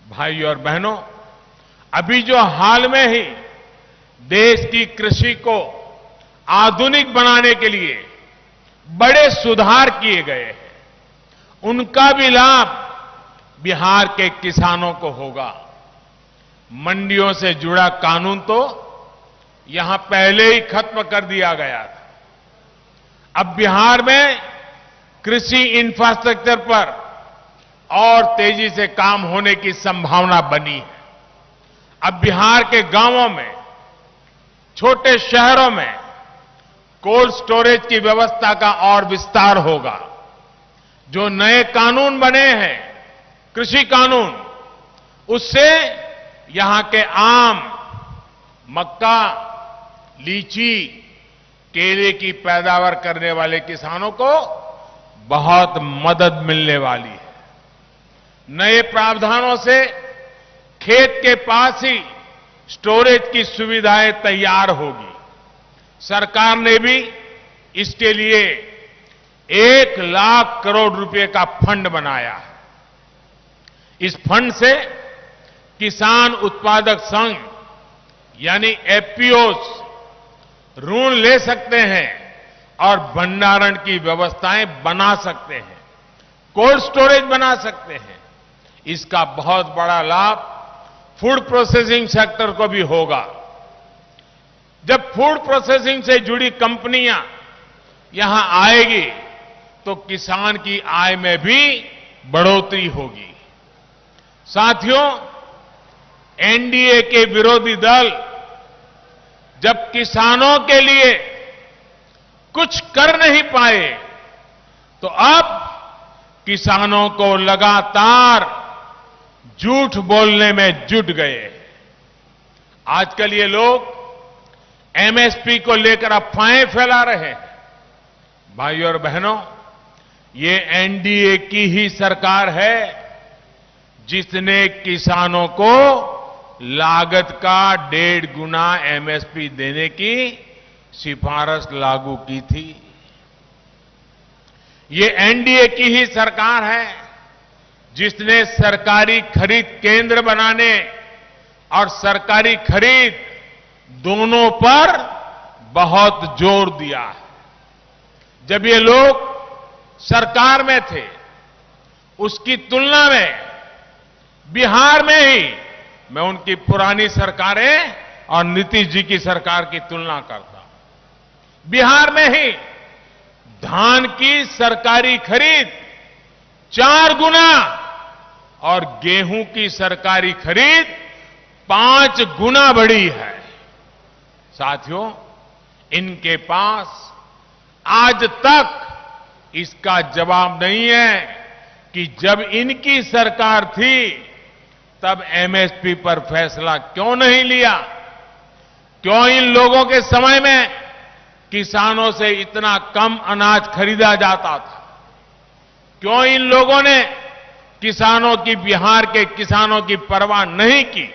भाइयों और बहनों, अभी जो हाल में ही देश की कृषि को आधुनिक बनाने के लिए बड़े सुधार किए गए हैं, उनका भी लाभ बिहार के किसानों को होगा। मंडियों से जुड़ा कानून तो यहां पहले ही खत्म कर दिया गया था। अब बिहार में कृषि इंफ्रास्ट्रक्चर पर और तेजी से काम होने की संभावना बनी है। अब बिहार के गांवों में, छोटे शहरों में कोल्ड स्टोरेज की व्यवस्था का और विस्तार होगा। जो नए कानून बने हैं, कृषि कानून, उससे यहां के आम, मक्का, लीची, केले की पैदावार करने वाले किसानों को बहुत मदद मिलने वाली है। नए प्रावधानों से खेत के पास ही स्टोरेज की सुविधाएं तैयार होगी। सरकार ने भी इसके लिए 1 लाख करोड़ रुपए का फंड बनाया है। इस फंड से किसान उत्पादक संघ यानी एफपीओस ऋण ले सकते हैं और भंडारण की व्यवस्थाएं बना सकते हैं, कोल्ड स्टोरेज बना सकते हैं। इसका बहुत बड़ा लाभ फूड प्रोसेसिंग सेक्टर को भी होगा। जब फूड प्रोसेसिंग से जुड़ी कंपनियां यहां आएगी तो किसान की आय में भी बढ़ोतरी होगी। साथियों, एनडीए के विरोधी दल जब किसानों के लिए कुछ कर नहीं पाए तो अब किसानों को लगातार झूठ बोलने में जुट गए। आजकल ये लोग एमएसपी को लेकर अफवाहें फैला रहे हैं। भाइयों और बहनों, ये एनडीए की ही सरकार है जिसने किसानों को लागत का 1.5 गुना एमएसपी देने की सिफारिश लागू की थी। ये एनडीए की ही सरकार है जिसने सरकारी खरीद केंद्र बनाने और सरकारी खरीद दोनों पर बहुत जोर दिया है। जब ये लोग सरकार में थे, उसकी तुलना में बिहार में ही मैं उनकी पुरानी सरकारें और नीतीश जी की सरकार की तुलना करता हूं। बिहार में ही धान की सरकारी खरीद 4 गुना और गेहूं की सरकारी खरीद 5 गुना बढ़ी है। साथियों, इनके पास आज तक इसका जवाब नहीं है कि जब इनकी सरकार थी तब एमएसपी पर फैसला क्यों नहीं लिया, क्यों इन लोगों के समय में किसानों से इतना कम अनाज खरीदा जाता था, क्यों इन लोगों ने किसानों की, बिहार के किसानों की परवाह नहीं की।